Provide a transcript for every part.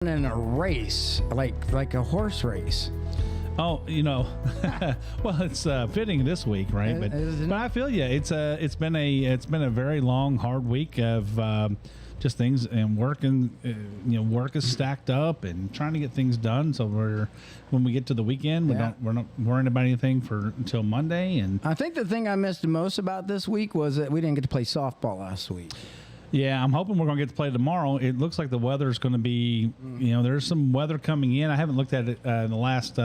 in a race, like a horse race. Oh, well, it's fitting this week, right? But I feel you. It's been a very long, hard week of just things and work, and work is stacked up and trying to get things done. So when we get to the weekend, we're not worrying about anything until Monday. And I think the thing I missed the most about this week was that we didn't get to play softball last week. Yeah, I'm hoping we're going to get to play tomorrow. It looks like the weather is going to be, there's some weather coming in. I haven't looked at it in the last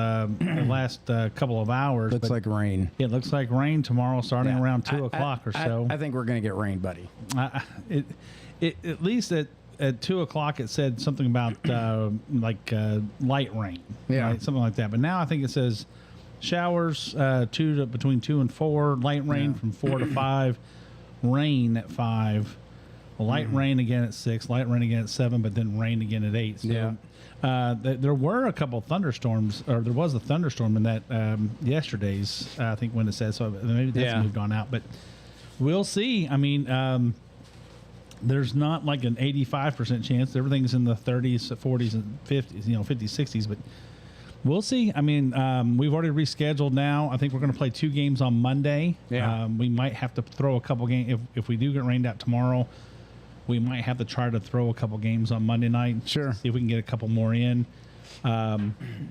couple of hours. Looks like rain. It looks like rain tomorrow, starting around 2 o'clock or so. I think we're going to get rain, buddy. At least at 2 o'clock, it said something about light rain, right? Something like that. But now I think it says showers between 2 and 4, light rain from 4 to 5, rain at 5. Light rain again at 6, light rain again at 7, but then rain again at 8. So, there were a couple of thunderstorms, or there was a thunderstorm in that yesterday's, I think, when it said, so maybe that's moved on out. But we'll see. I mean, there's not like an 85% chance. Everything's in the 30s, 40s, and 50s, 50s, 60s, but we'll see. I mean, we've already rescheduled now. I think we're going to play 2 games on Monday. Yeah. We might have to throw a couple games. If we do get rained out tomorrow, we might have to try to throw a couple games on Monday night. Sure. See if we can get a couple more in.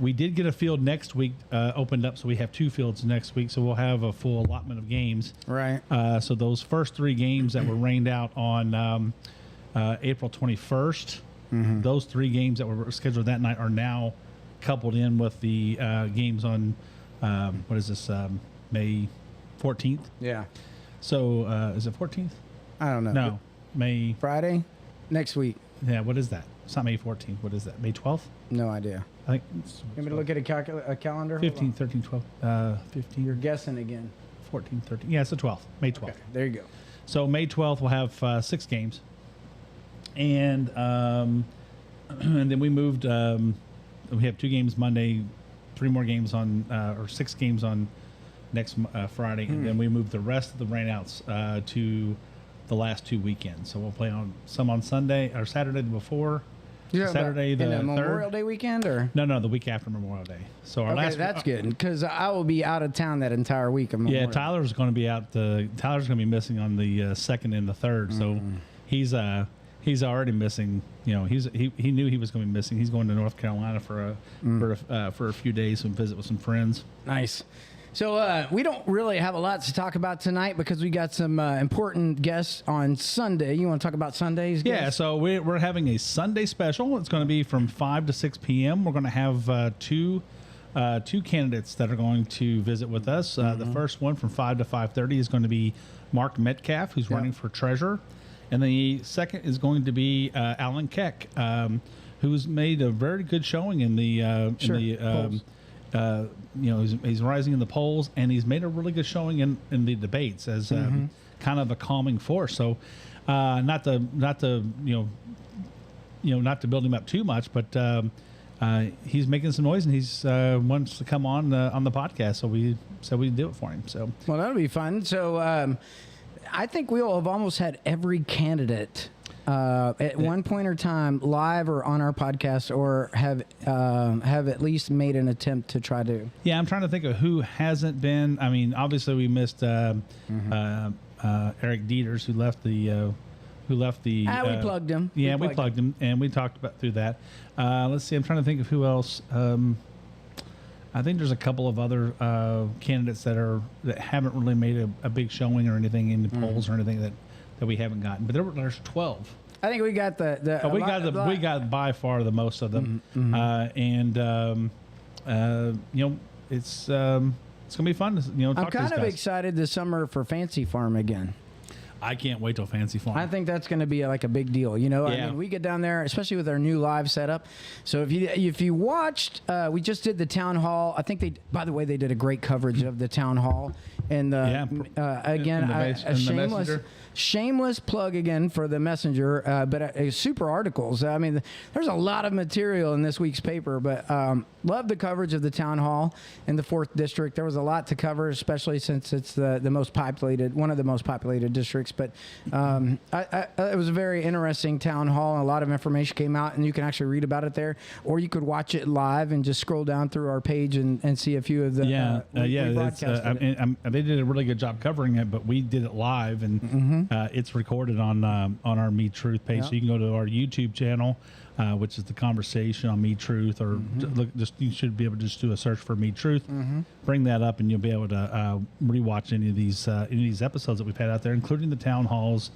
We did get a field next week opened up, so we have 2 fields next week, so we'll have a full allotment of games. Right. So those first 3 games that were rained out on April 21st, those 3 games that were scheduled that night are now coupled in with the games on, what is this, May 14th? Yeah. So is it 14th? I don't know. No. May Friday? Next week. Yeah, what is that? It's not May 14th. What is that? May 12th? No idea. I think it's You want me to look at a calendar? 15, 13, 12, 15. You're guessing again. 14, 13. Yeah, it's the 12th. May 12th. Okay, there you go. So May 12th, we'll have 6 games. And and then we moved, we have 2 games Monday, 3 more games on, or 6 games on next Friday. And then we moved the rest of the rainouts to the last 2 weekends. So we'll play some on Sunday or Saturday before. Saturday the 3rd. Memorial Day weekend, or no, the week after Memorial Day. So that's good, because I will be out of town that entire week of Memorial. Yeah, Tyler's going to be out. Tyler's going to be missing on the 2nd and the 3rd. So he's already missing. He knew he was going to be missing. He's going to North Carolina for a few days and visit with some friends. Nice. So we don't really have a lot to talk about tonight because we got some important guests on Sunday. You want to talk about Sundays? Yeah, so we're having a Sunday special. It's going to be from 5 to 6 p.m. We're going to have two candidates that are going to visit with us. The first one from 5 to 5:30 is going to be Mark Metcalf, who's running for treasurer. And the second is going to be Alan Keck, who's made a very good showing in the he's rising in the polls, and he's made a really good showing in the debates as kind of a calming force. So, not to build him up too much, but he's making some noise, and he's wants to come on the podcast. So we said we'd do it for him. So, well, that'll be fun. So, I think we'll have almost had every candidate at one point or time live or on our podcast, or have at least made an attempt to try to. Yeah, I'm trying to think of who hasn't been. I mean, obviously we missed Eric Dieters, who left the. We plugged him. Yeah, we plugged him, and we talked about through that. Let's see. I'm trying to think of who else. I think there's a couple of other candidates that haven't really made a big showing or anything in the polls or anything that we haven't gotten. But there's 12. I think we got we got by far the most of them, it's gonna be fun. I'm kind of excited this summer for Fancy Farm again. I can't wait till Fancy Farm. I think that's going to be like a big deal. I mean, we get down there, especially with our new live setup. So if you watched, we just did the town hall. I think by the way, they did a great coverage of the town hall. in the again, shameless plug again for the Messenger, but super articles. I mean, there's a lot of material in this week's paper, but love the coverage of the town hall in the 4th district. There was a lot to cover, especially since it's the most populated, one of the most populated districts. But it was a very interesting town hall, and a lot of information came out, and you can actually read about it there, or you could watch it live and just scroll down through our page and see a few of the they did a really good job covering it, but we did it live, and it's recorded on our Me Truth page. So you can go to our YouTube channel, which is the conversation on Me Truth, or you should be able to just do a search for Me Truth, bring that up, and you'll be able to rewatch any of these episodes that we've had out there, including the town halls,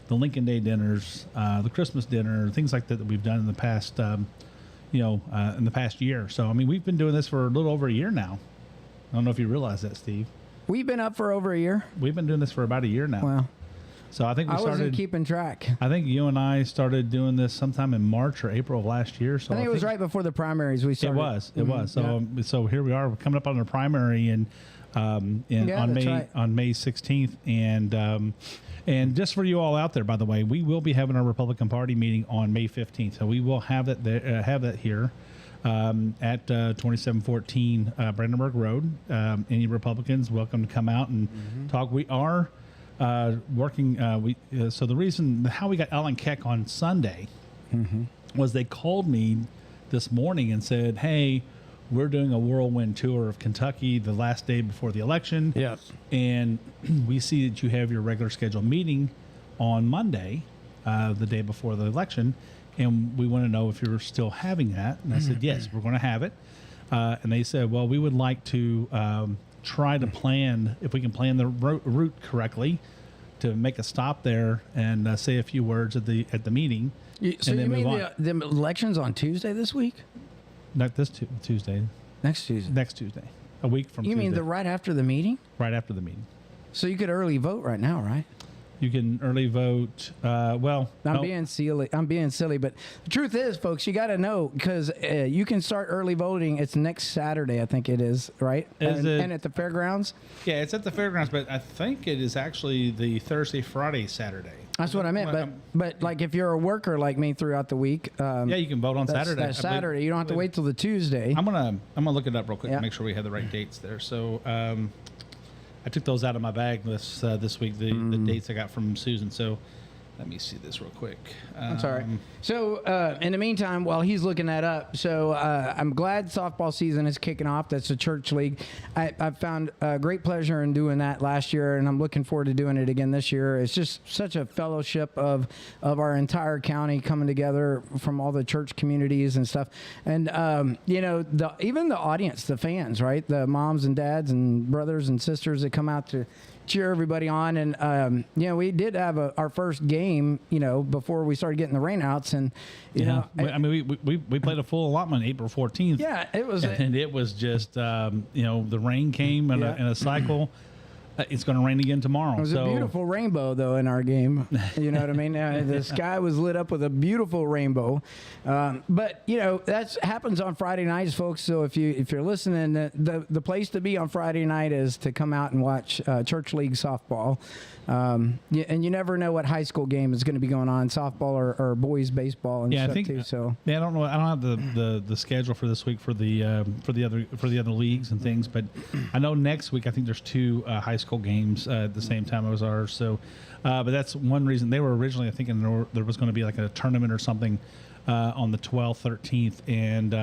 the Lincoln Day dinners, the Christmas dinner, things like that we've done in the past, in the past year. So I mean, we've been doing this for a little over a year now. I don't know if you realize that, Steve. We've been up for over a year. We've been doing this for about a year now. Wow. So I think I wasn't keeping track. I think you and I started doing this sometime in March or April of last year. So I think it was right before the primaries we started. It was. So so here we are. We're coming up on the primary on May 16th, and just for you all out there, by the way, we will be having our Republican Party meeting on May 15th. So we will have that here. At 2714 Brandenburg Road. Any Republicans welcome to come out and talk. We are working. So the reason how we got Alan Keck on Sunday was they called me this morning and said, "Hey, we're doing a whirlwind tour of Kentucky the last day before the election. Yes, and we see that you have your regular scheduled meeting on Monday, the day before the election." And we want to know if you're still having that. And I said, yes, we're going to have it. And they said, well, we would like to try to plan, if we can plan the route correctly, to make a stop there and say a few words at the meeting. So and then you mean the election's on Tuesday this week? Not this Tuesday. Next Tuesday. Next Tuesday. A week from Tuesday. You mean right after the meeting? Right after the meeting. So you could early vote right now, right? You can early vote. I'm being silly, but the truth is, folks, you got to know because you can start early voting. It's next Saturday, I think it is, right? And at the fairgrounds. Yeah, it's at the fairgrounds, but I think it is actually the Thursday, Friday, Saturday. That's what I meant. But like if you're a worker like me throughout the week, you can vote on Saturday. That's Saturday. You don't have to wait till the Tuesday. I'm gonna look it up real quick to make sure we have the right dates there. So. I took those out of my bag this week, the dates I got from Susan. So let me see this real quick. That's all right. So in the meantime, while he's looking that up, so I'm glad softball season is kicking off. That's the church league. I found great pleasure in doing that last year, and I'm looking forward to doing it again this year. It's just such a fellowship of our entire county coming together from all the church communities and stuff. And even the audience, the fans, right? The moms and dads and brothers and sisters that come out to cheer everybody on. And we did have our first game before we started getting the rainouts, and we played a full allotment April 14th. It was just the rain came in a cycle. It's going to rain again tomorrow. It was a beautiful rainbow, though, in our game. You know what I mean? The sky was lit up with a beautiful rainbow. But that happens on Friday nights, folks. So if you're listening, the place to be on Friday night is to come out and watch Church League softball. And you never know what high school game is going to be going on, softball or boys baseball and stuff too. So I don't know. I don't have the schedule for this week for the other leagues and things, but I know next week I think there's 2 high school games at the same time as ours. So, but that's one reason they were originally thinking there was going to be like a tournament or something on the 12th, 13th, and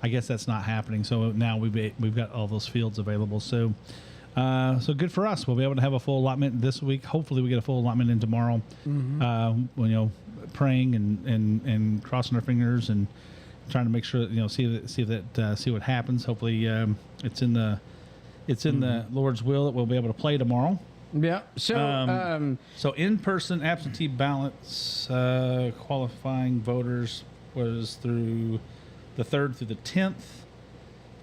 I guess that's not happening. So now we've got all those fields available. So good for us. We'll be able to have a full allotment this week. Hopefully, we get a full allotment in tomorrow. Praying and crossing our fingers and trying to make sure see what happens. Hopefully, it's in the Lord's will that we'll be able to play tomorrow. Yeah. So so in-person absentee ballots qualifying voters was through the 3rd through the 10th,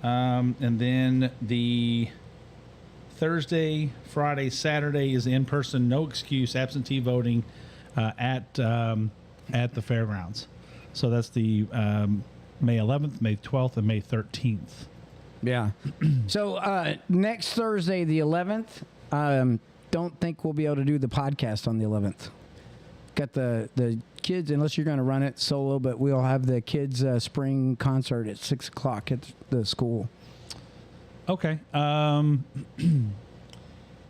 and then the Thursday, Friday, Saturday is in-person, no excuse absentee voting at the fairgrounds. So that's the May 11th, May 12th, and May 13th. Yeah. So next Thursday, the 11th, don't think we'll be able to do the podcast on the 11th. Got the kids, unless you're going to run it solo, but we'll have the kids' spring concert at 6 o'clock at the school. Okay.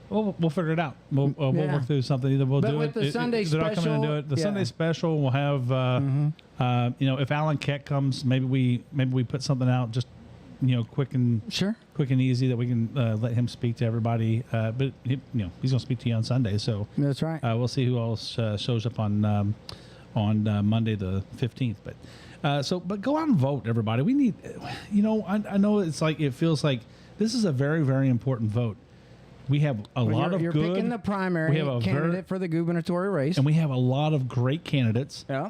We'll figure it out. We'll work through something. Either we'll do with it. The Sunday they're special, not coming to do it. The Sunday special, we'll have. If Alan Keck comes, maybe we put something out just, quick and easy that we can let him speak to everybody. But he's going to speak to you on Sunday, so that's right. We'll see who else shows up on Monday the 15th. But go out and vote, everybody. We need. I know it's like it feels like this is a very, very important vote. We have a lot of you're good. Picking the primary candidate for the gubernatorial race, and we have a lot of great candidates. Yeah.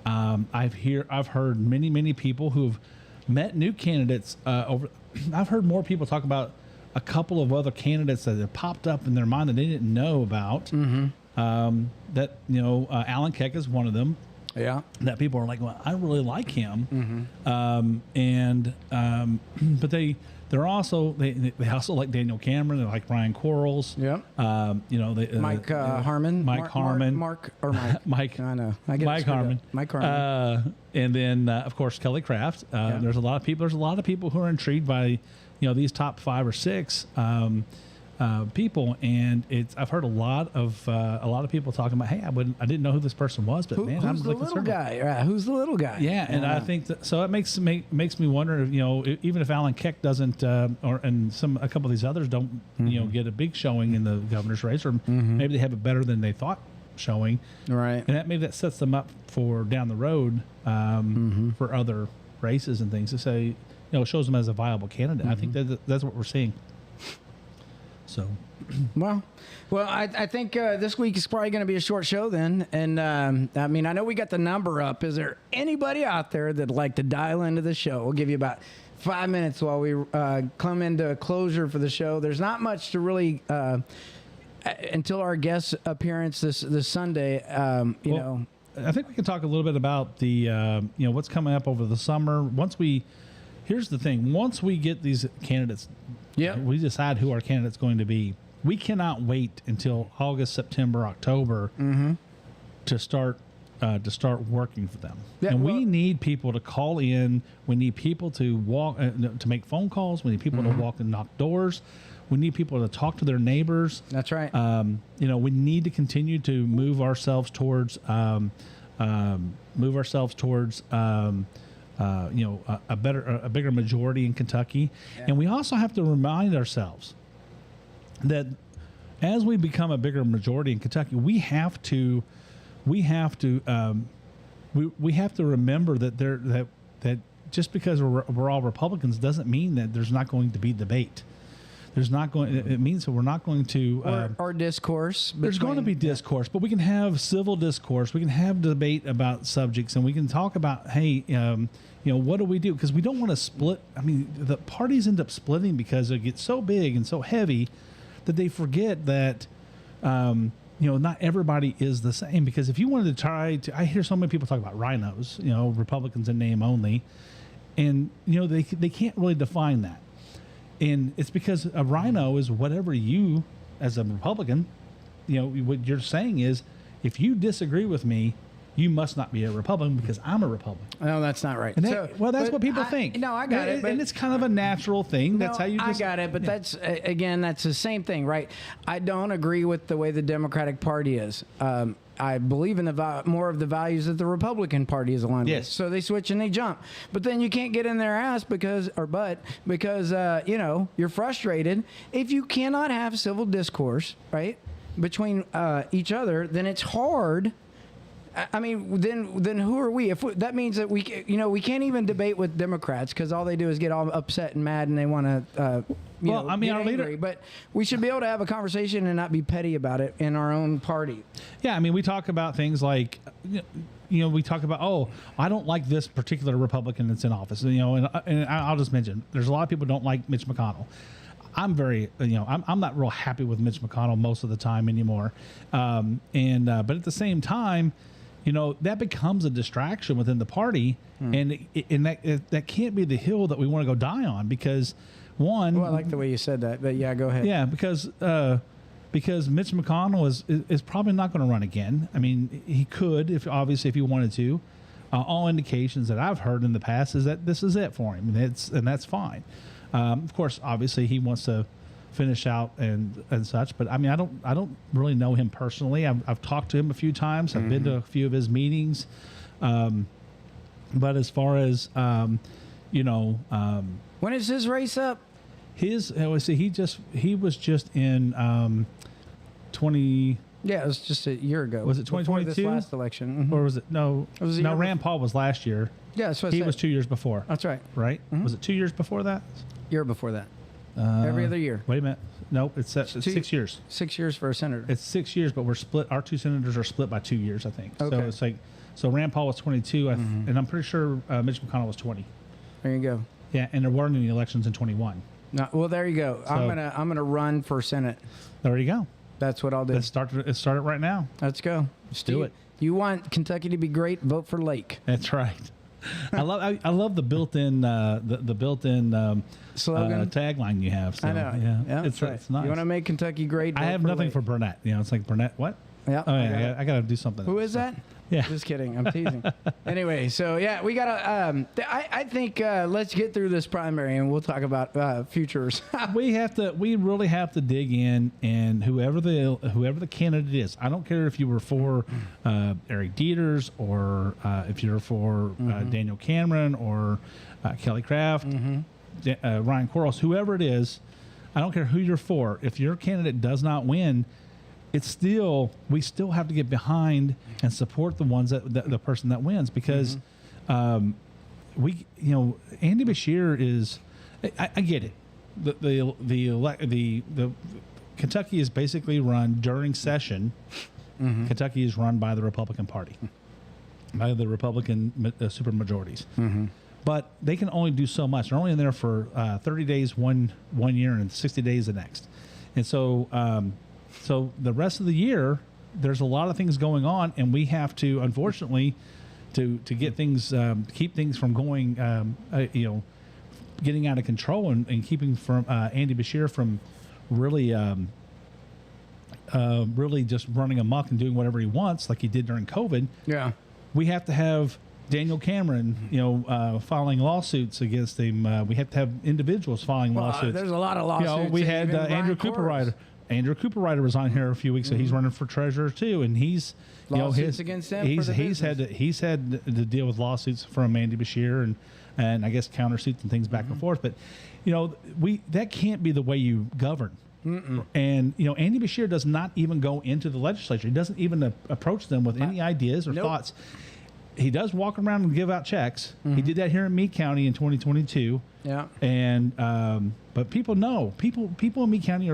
I've heard many people who've met new candidates I've heard more people talk about a couple of other candidates that have popped up in their mind that they didn't know about. Alan Keck is one of them. Yeah. That people are like, well, I really like him. But they also like Daniel Cameron. They like Ryan Quarles. Yeah. Mike Harmon. Mike Harmon. Mike. Mike. I know. I get Mike Harmon. Mike Harmon. And then of course Kelly Craft. There's a lot of people who are intrigued by these top 5 or 6 people, and I've heard a lot of people talking about, hey, I didn't know who this person was, but man, who's the little guy? Right, who's the little guy? Yeah, and I think that, so it makes me wonder if, even if Alan Keck doesn't, a couple of these others don't, get a big showing in the governor's race, or maybe they have it better than they thought showing, right? And maybe that sets them up for down the road for other races and things to say, shows them as a viable candidate. I think that's what we're seeing. So, well, I think this week is probably going to be a short show then. And I know we got the number up. Is there anybody out there that'd like to dial into the show? We'll give you about 5 minutes while we come into a closure for the show. There's not much to really until our guest appearance this Sunday. I think we can talk a little bit about the what's coming up over the summer. Here's the thing: once we get these candidates. Yeah, we decide who our candidate's going to be. We cannot wait until August, September, October to start working for them. Yeah, and we need people to call in. We need people to walk to make phone calls. We need people to walk and knock doors. We need people to talk to their neighbors. That's right. We need to continue to move ourselves towards a bigger majority in Kentucky. Yeah. And we also have to remind ourselves that as we become a bigger majority in Kentucky, we have to remember that just because we're all Republicans doesn't mean that there's not going to be debate. It means that we're not going to or discourse. There's going to be discourse, but we can have civil discourse. We can have debate about subjects, and we can talk about, hey, what do we do? Because we don't want to split. I mean, the parties end up splitting because they get so big and so heavy that they forget that, not everybody is the same. Because if you wanted to I hear so many people talk about rhinos, Republicans in name only, and they can't really define that. And it's because a rhino is whatever you, as a Republican, what you're saying is, if you disagree with me, you must not be a Republican because I'm a Republican. No, that's not right. That's what people think. No, I got it. And it's kind of a natural thing. That's how you just... I got it, but that's the same thing, right? I don't agree with the way the Democratic Party is. I believe in more of the values that the Republican Party is aligned with. So they switch and they jump. But then you can't get in their ass because you're frustrated. If you cannot have civil discourse, right, between each other, then it's hard. I mean, then who are we? That means that we can't even debate with Democrats because all they do is get all upset and mad and they want to our angry. leader. But we should be able to have a conversation and not be petty about it in our own party. Yeah, I mean, we talk about things like, we talk about, I don't like this particular Republican that's in office. And I'll just mention, there's a lot of people who don't like Mitch McConnell. I'm I'm not real happy with Mitch McConnell most of the time anymore. But at the same time, that becomes a distraction within the party, and that can't be the hill that we want to go die on, because One, Well, I like the way you said that, but yeah, go ahead. yeah, because Mitch McConnell is probably not going to run again. I mean, he could, if he wanted to. All indications that I've heard in the past is that this is it for him, and that's fine. Of course, obviously, he wants to finish out and such. But I mean, I don't really know him personally. I've talked to him a few times. I've been to a few of his meetings. But as far as when is his race up? He was just in 20. Yeah, it was just a year ago. Was it 2022? This last election, Or was it no? It was Rand Paul was last year. Yeah, that's what he was 2 years before. That's right. Right? Was it 2 years before that? Year before that. Every other year. Wait a minute. Nope, it's 6 years. 6 years for a senator. It's 6 years, but we're split. Our two senators are split by 2 years, I think. Okay. So it's so Rand Paul was 22, and I'm pretty sure Mitch McConnell was 20. There you go. Yeah, and there weren't any elections in 21. No, well, there you go. So, I'm gonna run for Senate. There you go. That's what I'll do. Let's start it right now. Let's go. Do it. You want Kentucky to be great? Vote for Lake. That's right. I love the built-in Slogan tagline you have. So, I know. Yeah, it's right. It's nice. You want to make Kentucky great? I have vote nothing Lake. for Burnett. It's like Burnett. What? Yeah. Oh yeah. I got to do something. Who is that? Yeah. Just kidding. I'm teasing. Anyway, so yeah, we gotta. I think let's get through this primary and we'll talk about futures. We really have to dig in, and whoever the candidate is, I don't care if you were for Eric Dieters or if you're for Daniel Cameron or Kelly Craft, Ryan Quarles, whoever it is, I don't care who you're for. If your candidate does not win, we still have to get behind and support the ones the person that wins, because Andy Beshear is, I get it. The Kentucky is basically run during session. Kentucky is run by the Republican Party, by the Republican supermajorities. But they can only do so much. They're only in there for 30 days one year and 60 days the next. And so so the rest of the year, there's a lot of things going on, and we have to, unfortunately, to get things, keep things from going, getting out of control, and keeping from Andy Beshear from really just running amok and doing whatever he wants, like he did during COVID. Yeah, we have to have Daniel Cameron, filing lawsuits against him. We have to have individuals filing lawsuits. There's a lot of lawsuits. We had Andrew Cooperrider. Andrew Cooperrider was on here a few weeks ago. He's running for treasurer too, and he's lawsuits against him. He's had to deal with lawsuits from Andy Beshear and I guess countersuits and things back and forth. But that can't be the way you govern. And Andy Beshear does not even go into the legislature. He doesn't even approach them with any ideas or thoughts. He does walk around and give out checks. He did that here in Meade County in 2022. Yeah. And but people know people in Meade County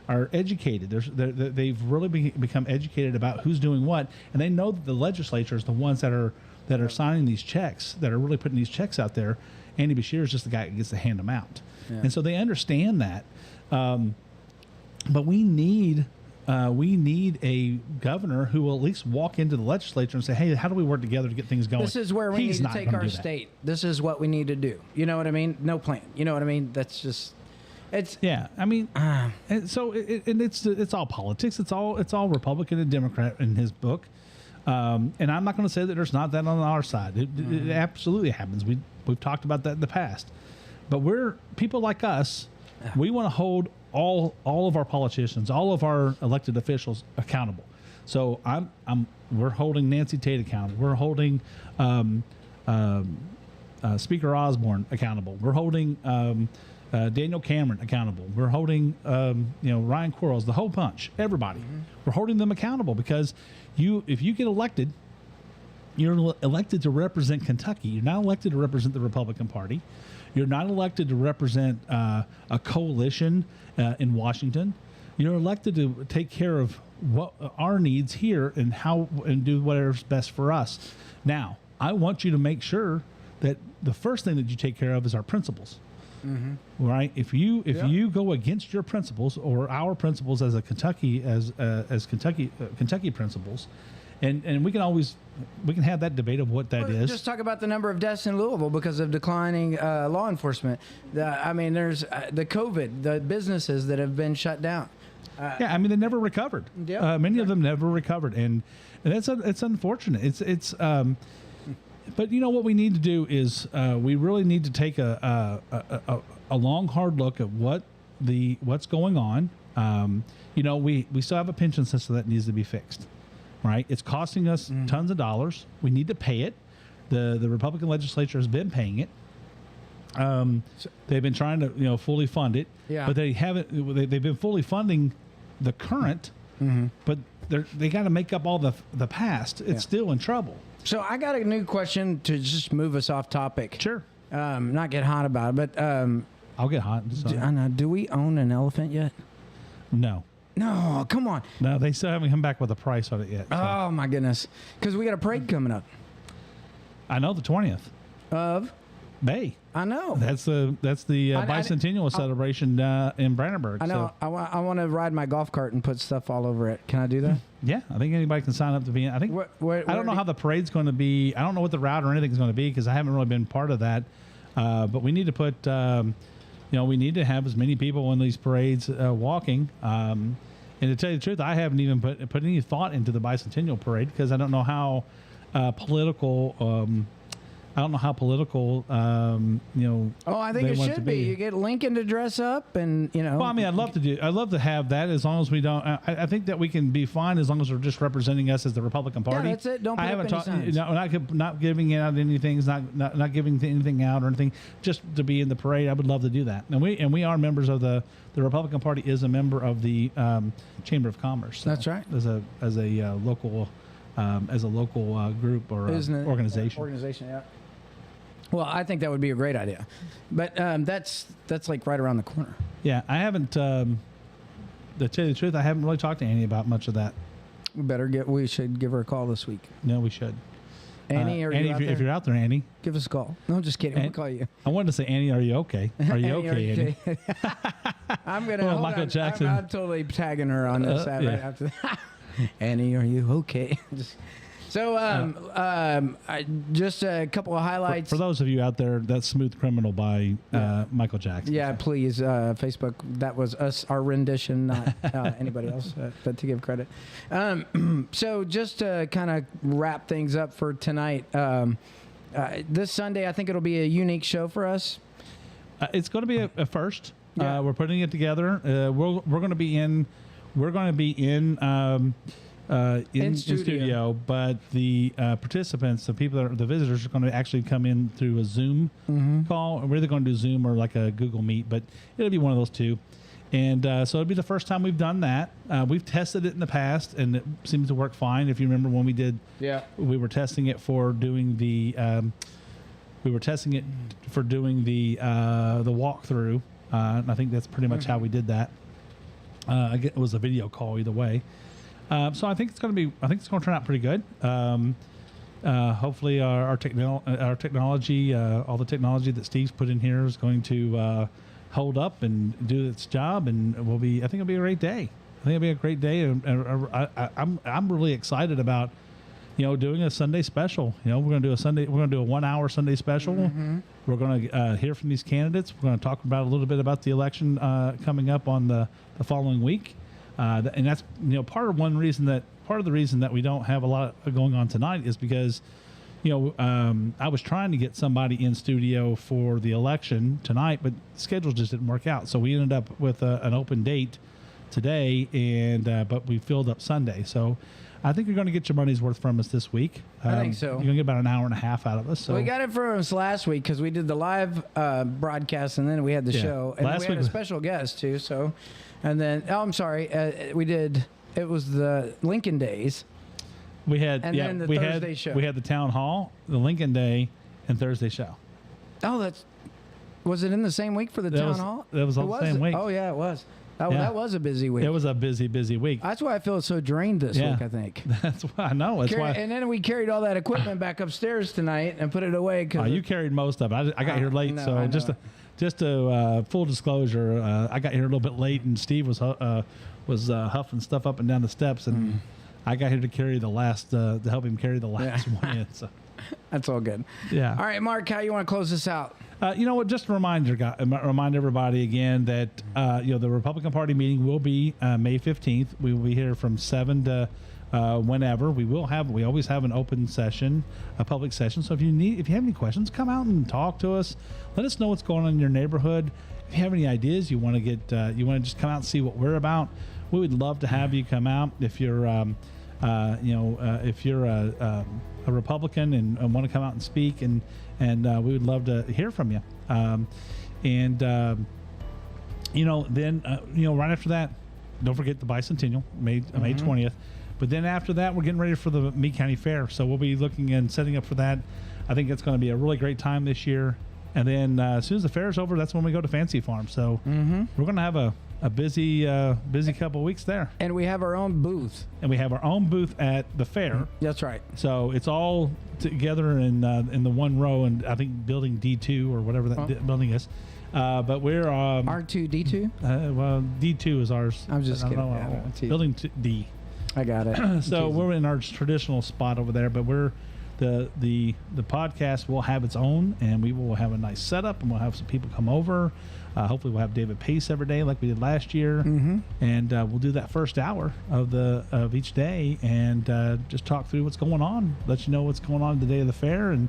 are educated. They've really become educated about who's doing what, and they know that the legislature is the ones that are signing these checks, that are really putting these checks out there. Andy Beshear is just the guy that gets to hand them out, and so they understand that. But we need a governor who will at least walk into the legislature and say, "Hey, how do we work together to get things going?" This is where we need to take our state. This is what we need to do. You know what I mean? No plan. You know what I mean? That's just. I mean, and so it's all politics. It's all Republican and Democrat in his book, and I'm not going to say that there's not that on our side. It absolutely happens. We've talked about that in the past, but we're people like us. We want to hold all of our politicians, all of our elected officials accountable. So we're holding Nancy Tate accountable. We're holding Speaker Osborne accountable. We're holding Daniel Cameron accountable. We're holding, Ryan Quarles, the whole bunch, everybody. We're holding them accountable, because if you get elected, you're elected to represent Kentucky. You're not elected to represent the Republican Party. You're not elected to represent a coalition in Washington. You're elected to take care of what our needs here and do whatever's best for us. Now, I want you to make sure that the first thing that you take care of is our principles. Right? If you go against your principles or our principles as a Kentucky Kentucky principles, and we can have that debate of what that is. Just talk about the number of deaths in Louisville because of declining law enforcement. There's the COVID, the businesses that have been shut down. Yeah, I mean, they never recovered. Yep. Many of them never recovered, and it's unfortunate. But you know what we need to do is we really need to take a long, hard look at what's going on. We still have a pension system that needs to be fixed, right? It's costing us tons of dollars. We need to pay it. The Republican legislature has been paying it. They've been trying to fully fund it, but they haven't. They've been fully funding the current, but they got to make up all the past. It's still in trouble. So I got a new question to just move us off topic. Sure. Not get hot about it, but I'll get hot. do we own an elephant yet? No. No, come on. No, they still haven't come back with a price on it yet. So. Oh my goodness! Because we got a parade coming up. I know, the 20th Of May. I know. That's the bicentennial celebration in Brandenburg. I know. So. I want to ride my golf cart and put stuff all over it. Can I do that? Yeah, I think anybody can sign up to be in. I think I don't know how the parade's going to be. I don't know what the route or anything is going to be because I haven't really been part of that. But we need to put, we need to have as many people in these parades walking. And to tell you the truth, I haven't even put any thought into the bicentennial parade because I don't know how political. I don't know how political, Oh, I think it should be. You get Lincoln to dress up, and Well, I mean, I'd love to have that as long as we don't. I think that we can be fine as long as we're just representing us as the Republican Party. Yeah, that's it. Don't put up any signs. Not giving out anything, not giving anything out or anything. Just to be in the parade, I would love to do that. And we are members of the Republican Party is a member of the Chamber of Commerce. So that's right. As a local group or organization. Organization, yeah. Well, I think that would be a great idea, but that's like right around the corner. Yeah, I haven't. To tell you the truth, I haven't really talked to Annie about much of that. We should give her a call this week. No, we should. Annie, if you're out there, Annie, give us a call. No, I'm just kidding. We'll call you. I wanted to say, Annie, are you okay? Are you okay, Annie? I'm gonna. Well, Michael Jackson. I'm totally tagging her on this right after that. Annie, are you okay? Just a couple of highlights. For those of you out there, that's Smooth Criminal by Michael Jackson. Yeah, please, Facebook, that was us, our rendition, not anybody else, but to give credit. So just to kind of wrap things up for tonight, this Sunday, I think it'll be a unique show for us. It's going to be a first. Yeah. We're putting it together. We're going to be in studio, but the participants, the people the visitors, are going to actually come in through a Zoom call. We're either going to do Zoom or like a Google Meet, but it'll be one of those two. And so it'll be the first time we've done that. We've tested it in the past, and it seems to work fine. If you remember when we did, we were testing it for doing the walkthrough, and I think that's pretty much how we did that. It was a video call either way. So I think it's going to turn out pretty good. Hopefully our technology, all the technology that Steve's put in here is going to hold up and do its job, and I think it'll be a great day. And I'm really excited about doing a Sunday special. We're going to do a 1 hour Sunday special. We're going to hear from these candidates. We're going to talk about a little bit about the election coming up on the following week. And that's part of the reason that we don't have a lot going on tonight is because I was trying to get somebody in studio for the election tonight, but the schedule just didn't work out. So we ended up with an open date today, and but we filled up Sunday. So I think you're going to get your money's worth from us this week. I think so. You're going to get about an hour and a half out of us. So we got it from us last week because we did the live broadcast, and then we had the show, and we had a special guest too. So, and then I'm sorry, it was the Lincoln Days. We had then the Thursday show. We had the town hall, the Lincoln Day, and Thursday show. Oh, was it in the same week for the town hall? That was all the same week. Oh yeah, it was. That was a busy week. It was a busy week. That's why I feel so drained this week, I think. That's why I know. And then we carried all that equipment back upstairs tonight and put it away. You carried most of it. I got here late, so just to full disclosure, I got here a little bit late, and Steve was huffing stuff up and down the steps, and I got here to carry the last, to help him carry the last one in. So. That's all good. Yeah. All right, Mark, how you want to close this out? You know what? Just a reminder, remind everybody again that the Republican Party meeting will be May 15th. We will be here from 7 to whenever. We always have an open session, a public session. So if you have any questions, come out and talk to us. Let us know what's going on in your neighborhood. If you have any ideas, you want to just come out and see what we're about. We would love to have you come out. If you're if you're a Republican and want to come out and speak, and we would love to hear from you. Then right after that, don't forget the bicentennial, May 20th. But then after that, we're getting ready for the Meade County Fair, so we'll be looking and setting up for that. I think it's going to be a really great time this year. And then as soon as the fair is over, that's when we go to Fancy Farm. So we're going to have a busy couple of weeks there. And we have our own booth. And we have our own booth at the fair. That's right. So it's all together in the one row, and I think building D2 or whatever that building is. But we're R2D2. Well, D2 is ours. I'm just kidding. Building D. I got it. So we're in our traditional spot over there, but we're the podcast will have its own, and we will have a nice setup, and we'll have some people come over. Hopefully we'll have David Pace every day like we did last year, and we'll do that first hour of each day and just talk through what's going on, let you know what's going on the day of the fair, and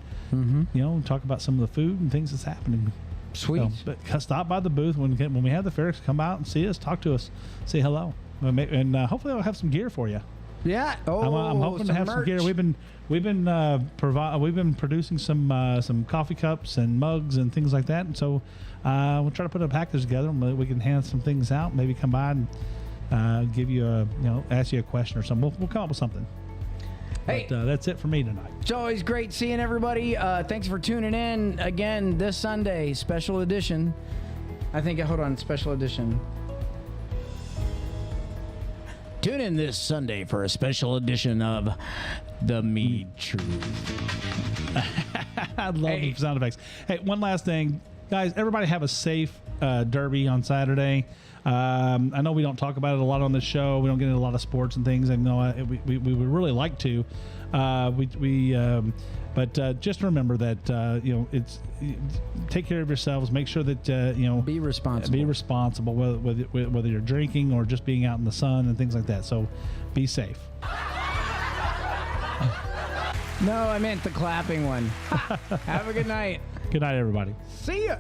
talk about some of the food and things that's happening. Sweet. So, but stop by the booth when we have the fair. Come out and see us, talk to us, say hello, and hopefully I'll have some gear for you. Yeah. I'm hoping to have some gear. We've been producing some coffee cups and mugs and things like that, and so we'll try to put a package together. And we can hand some things out. Maybe come by and give you ask you a question or something. We'll come up with something. Hey, but, that's it for me tonight. It's always great seeing everybody. Thanks for tuning in again this Sunday, special edition. Special edition. Tune in this Sunday for a special edition of The Meade Truth. I love the sound effects. Hey, one last thing. Guys, everybody have a safe derby on Saturday. I know we don't talk about it a lot on the show. We don't get into a lot of sports and things. I know we would really like to. But just remember that take care of yourselves. Make sure that be responsible. Be responsible, whether you're drinking or just being out in the sun and things like that. So, be safe. No, I meant the clapping one. Have a good night. Good night, everybody. See ya.